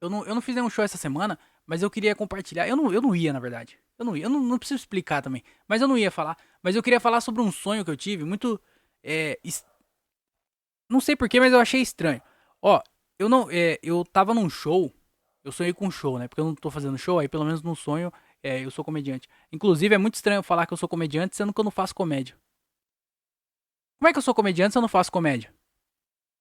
Eu não fiz nenhum show essa semana, mas eu queria compartilhar. Eu não ia, na verdade. Eu não preciso explicar também. Mas eu não ia falar. Mas eu queria falar sobre um sonho que eu tive, muito. É, não sei porquê, mas eu achei estranho. Ó, eu tava num show. Eu sonhei com um show, né? Porque eu não tô fazendo show, aí pelo menos no sonho eu sou comediante. Inclusive, é muito estranho eu falar que eu sou comediante, sendo que eu não faço comédia. Como é que eu sou comediante se eu não faço comédia?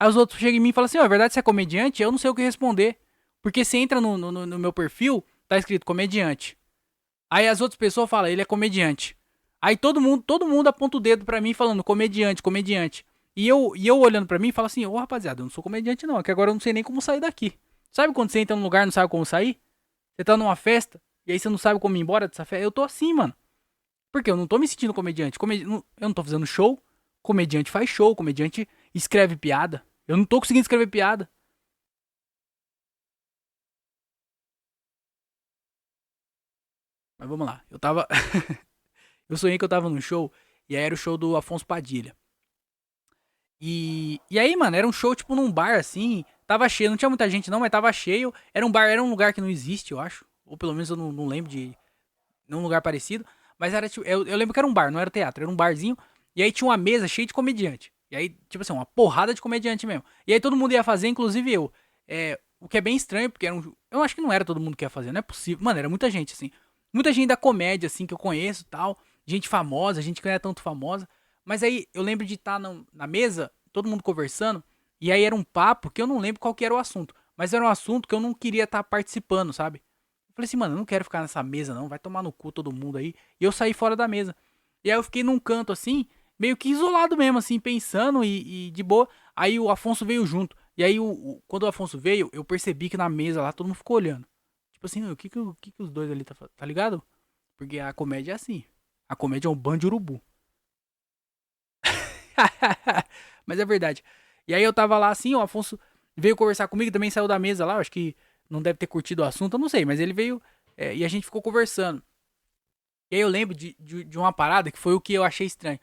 Aí os outros chegam em mim e falam assim: ó, é verdade você é comediante? Eu não sei o que responder. Porque você entra no meu perfil, tá escrito comediante. Aí as outras pessoas falam, ele é comediante. Aí todo mundo aponta o dedo pra mim falando comediante, comediante. E eu olhando pra mim falo assim, ô rapaziada, eu não sou comediante não, é que agora eu não sei nem como sair daqui. Sabe quando você entra num lugar e não sabe como sair? Você tá numa festa, e aí você não sabe como ir embora dessa festa? Eu tô assim, mano. Porque eu não tô me sentindo comediante. Eu não tô fazendo show. Comediante faz show, comediante escreve piada. Eu não tô conseguindo escrever piada. Mas vamos lá. Eu sonhei que eu tava num show, e aí era o show do Afonso Padilha. E aí, mano, era um show tipo num bar assim. Tava cheio, não tinha muita gente não, mas tava cheio. Era um bar, era um lugar que não existe, eu acho. Ou pelo menos eu não lembro de num lugar parecido. Mas era tipo, eu lembro que era um bar, não era teatro, era um barzinho. E aí tinha uma mesa cheia de comediante. E aí, tipo assim, uma porrada de comediante mesmo. E aí todo mundo ia fazer, inclusive eu. O que é bem estranho, porque era um. Eu acho que não era todo mundo que ia fazer, não é possível. Mano, era muita gente, assim. Muita gente da comédia, assim, que eu conheço tal. Gente famosa, gente que não é tanto famosa. Mas aí eu lembro de estar na mesa, todo mundo conversando. E aí era um papo que eu não lembro qual que era o assunto. Mas era um assunto que eu não queria estar participando, sabe? Eu falei assim, mano, eu não quero ficar nessa mesa, não. Vai tomar no cu todo mundo aí. E eu saí fora da mesa. E aí eu fiquei num canto assim, meio que isolado mesmo, assim, pensando e de boa. Aí o Afonso veio junto. E aí, quando o Afonso veio, eu percebi que na mesa lá todo mundo ficou olhando. Tipo assim, o que que os dois ali tá fazendo? Tá ligado? Porque a comédia é assim. A comédia é um bando de urubu. Mas é verdade. E aí eu tava lá assim, o Afonso veio conversar comigo, também saiu da mesa lá, acho que não deve ter curtido o assunto, eu não sei, mas ele veio e a gente ficou conversando. E aí eu lembro de uma parada que foi o que eu achei estranho.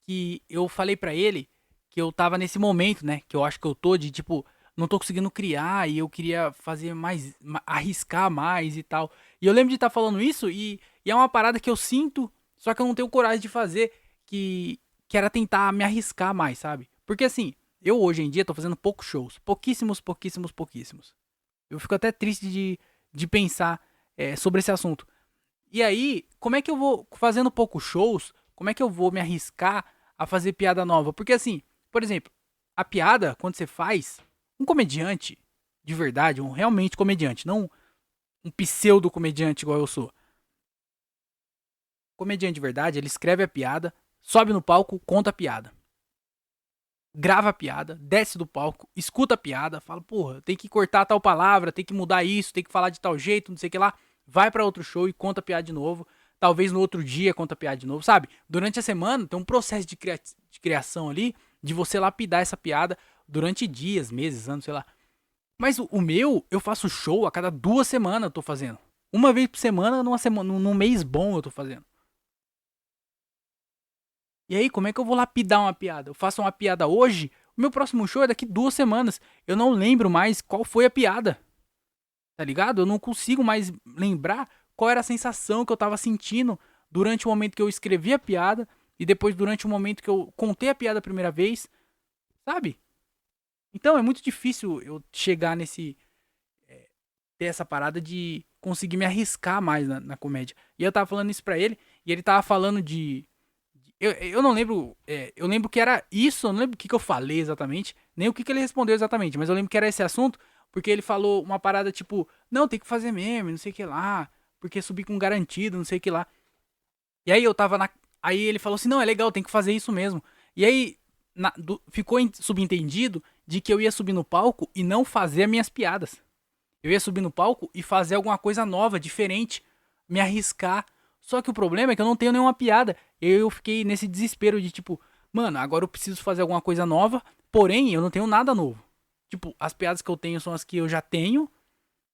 Que eu falei pra ele que eu tava nesse momento, né? Que eu acho que eu tô de tipo, não tô conseguindo criar e eu queria fazer mais, arriscar mais e tal. E eu lembro de estar falando isso e é uma parada que eu sinto, só que eu não tenho coragem de fazer, que era tentar me arriscar mais, sabe? Porque assim, eu hoje em dia tô fazendo poucos shows, pouquíssimos, pouquíssimos, pouquíssimos. Eu fico até triste de pensar sobre esse assunto. E aí, como é que eu vou, fazendo poucos shows, como é que eu vou me arriscar a fazer piada nova? Porque assim, por exemplo, a piada, quando você faz, um comediante de verdade, um realmente comediante, não um pseudo comediante igual eu sou. Comediante de verdade, ele escreve a piada, sobe no palco, conta a piada. Grava a piada, desce do palco, escuta a piada, fala, porra, tem que cortar tal palavra, tem que mudar isso, tem que falar de tal jeito, não sei o que lá. Vai pra outro show e conta a piada de novo. Talvez no outro dia conta a piada de novo, sabe? Durante a semana tem um processo de criação ali, de você lapidar essa piada durante dias, meses, anos, sei lá. Mas o meu, eu faço show a cada 2 semanas, eu tô fazendo. Uma vez por semana, num mês bom eu tô fazendo. E aí, como é que eu vou lapidar uma piada? Eu faço uma piada hoje, o meu próximo show é daqui 2 semanas. Eu não lembro mais qual foi a piada, tá ligado? Eu não consigo mais lembrar qual era a sensação que eu tava sentindo durante o momento que eu escrevi a piada e depois durante o momento que eu contei a piada a primeira vez, sabe? Então é muito difícil eu chegar nesse. Ter essa parada de conseguir me arriscar mais na comédia. E eu tava falando isso pra ele, e ele tava falando eu não lembro. Eu lembro que era isso, eu não lembro o que eu falei exatamente, nem o que ele respondeu exatamente, mas eu lembro que era esse assunto, porque ele falou uma parada tipo, não, tem que fazer meme, não sei o que lá, porque subir com garantido, não sei o que lá. E aí eu tava na. Aí ele falou assim, não, é legal, tem que fazer isso mesmo. E aí ficou subentendido de que eu ia subir no palco e não fazer as minhas piadas. Eu ia subir no palco e fazer alguma coisa nova, diferente, me arriscar. Só que o problema é que eu não tenho nenhuma piada. Eu fiquei nesse desespero de tipo, mano, agora eu preciso fazer alguma coisa nova, porém eu não tenho nada novo. Tipo, as piadas que eu tenho são as que eu já tenho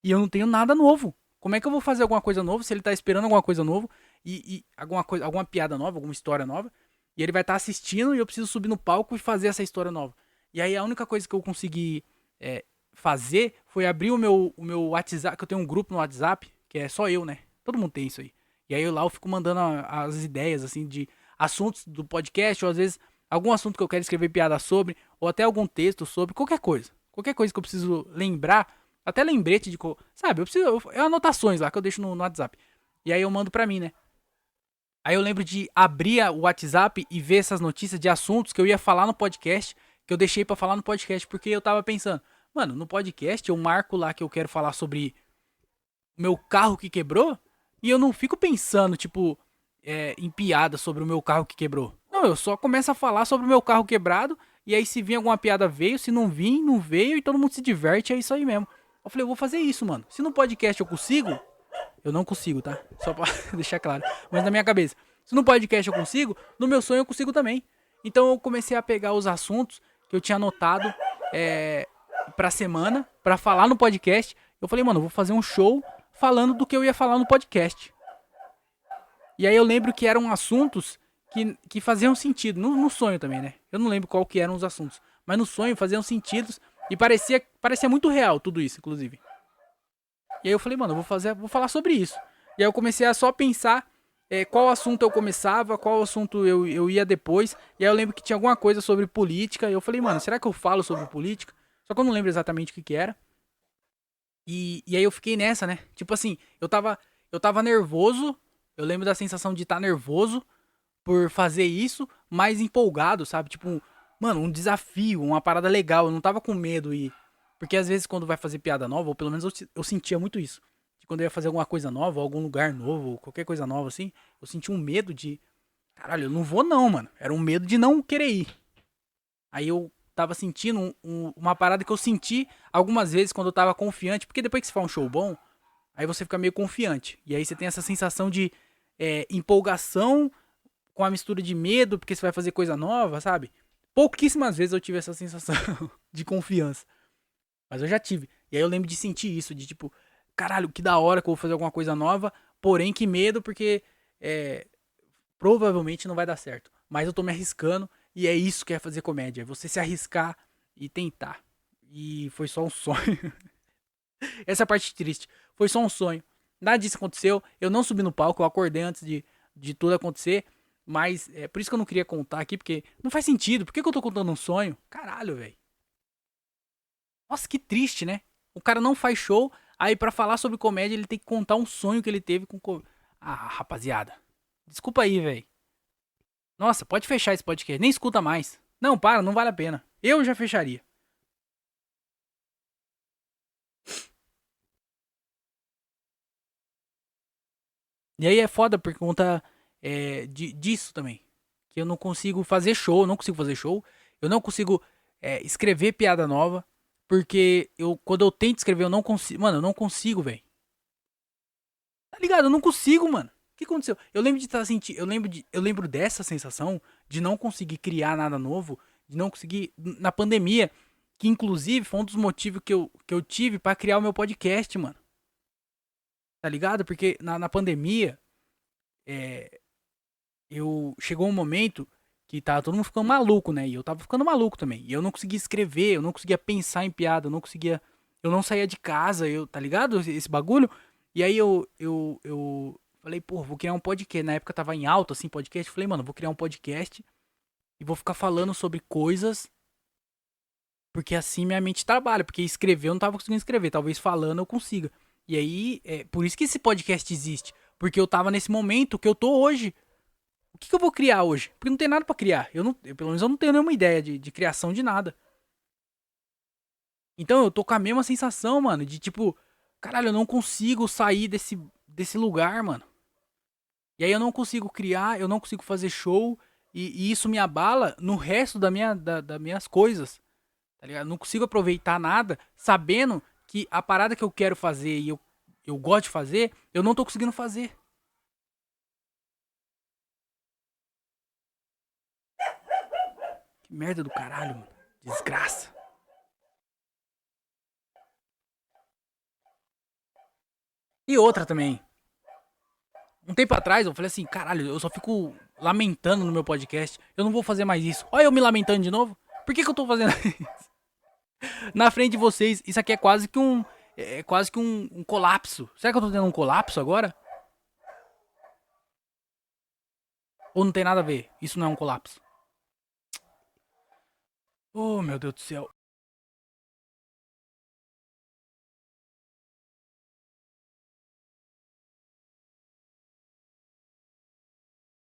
e eu não tenho nada novo. Como é que eu vou fazer alguma coisa nova se ele tá esperando alguma coisa nova e alguma coisa, alguma piada nova, alguma história nova, e ele vai estar assistindo e eu preciso subir no palco e fazer essa história nova. E aí a única coisa que eu consegui é, fazer foi abrir o meu WhatsApp, que eu tenho um grupo no WhatsApp, que é só eu, né? Todo mundo tem isso aí. E aí lá eu fico mandando as ideias, assim, de assuntos do podcast, ou às vezes algum assunto que eu quero escrever piada sobre, ou até algum texto sobre, qualquer coisa. Qualquer coisa que eu preciso lembrar, até lembrete de... Sabe, eu preciso... É anotações lá que eu deixo no WhatsApp. E aí eu mando pra mim, né? Aí eu lembro de abrir o WhatsApp e ver essas notícias de assuntos que eu ia falar no podcast, que eu deixei pra falar no podcast, porque eu tava pensando, mano, no podcast eu marco lá que eu quero falar sobre o meu carro que quebrou, e eu não fico pensando, tipo, em piada sobre o meu carro que quebrou. Não, eu só começo a falar sobre o meu carro quebrado, e aí se vir alguma piada veio, se não vir, não veio, e todo mundo se diverte, é isso aí mesmo. Eu falei, eu vou fazer isso, mano. Se no podcast eu consigo, eu não consigo, tá? Só pra deixar claro. Mas na minha cabeça. Se no podcast eu consigo, no meu sonho eu consigo também. Então eu comecei a pegar os assuntos que eu tinha anotado pra semana, pra falar no podcast. Eu falei, mano, eu vou fazer um show falando do que eu ia falar no podcast. E aí eu lembro que eram assuntos que faziam sentido. No sonho também, né? Eu não lembro qual que eram os assuntos. Mas no sonho faziam sentidos. E parecia muito real tudo isso, inclusive. E aí eu falei, mano, vou falar sobre isso. E aí eu comecei a só pensar qual assunto eu começava, qual assunto eu ia depois. E aí eu lembro que tinha alguma coisa sobre política. E eu falei, mano, será que eu falo sobre política? Só que eu não lembro exatamente o que era. E aí eu fiquei nessa, né? Tipo assim, eu tava nervoso. Eu lembro da sensação de estar nervoso por fazer isso, mas empolgado, sabe? Tipo, mano, um desafio, uma parada legal. Eu não tava com medo e... Porque às vezes quando vai fazer piada nova, ou pelo menos eu sentia muito isso. De quando eu ia fazer alguma coisa nova, algum lugar novo, qualquer coisa nova assim, eu sentia um medo de... Caralho, eu não vou não, mano. Era um medo de não querer ir. Aí eu tava sentindo uma parada que eu senti algumas vezes quando eu tava confiante. Porque depois que você faz um show bom, aí você fica meio confiante. E aí você tem essa sensação de empolgação com a mistura de medo, porque você vai fazer coisa nova, sabe? Pouquíssimas vezes eu tive essa sensação de confiança. Mas eu já tive. E aí eu lembro de sentir isso, de tipo, caralho, que da hora que eu vou fazer alguma coisa nova, porém que medo, porque provavelmente não vai dar certo. Mas eu tô me arriscando e é isso que é fazer comédia. É você se arriscar e tentar. E foi só um sonho. Essa é a parte triste. Foi só um sonho. Nada disso aconteceu. Eu não subi no palco, eu acordei antes de tudo acontecer. Mas é por isso que eu não queria contar aqui, porque não faz sentido. Por que eu tô contando um sonho? Caralho, velho. Nossa, que triste, né? O cara não faz show, aí pra falar sobre comédia ele tem que contar um sonho que ele teve com... Ah, rapaziada. Desculpa aí, velho. Nossa, pode fechar esse podcast. Nem escuta mais. Não, para, não vale a pena. Eu já fecharia. E aí é foda por conta disso também. Que eu não consigo fazer show, eu não consigo fazer show. Eu não consigo escrever piada nova. Porque quando eu tento escrever, eu não consigo. Mano, eu não consigo, velho. Tá ligado? Eu não consigo, mano. O que aconteceu? Eu lembro de estar sentindo. Eu lembro dessa sensação de não conseguir criar nada novo. De não conseguir. Na pandemia. Que inclusive foi um dos motivos que eu tive pra criar o meu podcast, mano. Tá ligado? Porque na pandemia. É, chegou um momento que tava todo mundo ficando maluco, né? E eu tava ficando maluco também. E eu não conseguia escrever, eu não conseguia pensar em piada, eu não conseguia. Eu não saía de casa, tá ligado? Esse bagulho. E aí eu falei, pô, vou criar um podcast. Na época tava em alta, assim, podcast. Eu falei, mano, vou criar um podcast e vou ficar falando sobre coisas. Porque assim minha mente trabalha. Porque escrever eu não tava conseguindo escrever. Talvez falando eu consiga. E aí, por isso que esse podcast existe. Porque eu tava nesse momento que eu tô hoje. O que eu vou criar hoje? Porque não tem nada pra criar. Pelo menos eu não tenho nenhuma ideia de criação de nada. Então eu tô com a mesma sensação, mano, de tipo, caralho, eu não consigo sair desse lugar, mano. E aí eu não consigo criar, eu não consigo fazer show, e isso me abala no resto das minhas coisas, tá ligado? Eu não consigo aproveitar nada sabendo que a parada que eu quero fazer e eu gosto de fazer, eu não tô conseguindo fazer. Que merda do caralho, mano. Desgraça. E outra também. Um tempo atrás eu falei assim, caralho, eu só fico lamentando no meu podcast. Eu não vou fazer mais isso. Olha eu me lamentando de novo. Por que eu tô fazendo isso? Na frente de vocês, isso aqui é quase que um. É quase que um colapso. Será que eu tô tendo um colapso agora? Ou não tem nada a ver? Isso não é um colapso. Oh, meu Deus do céu.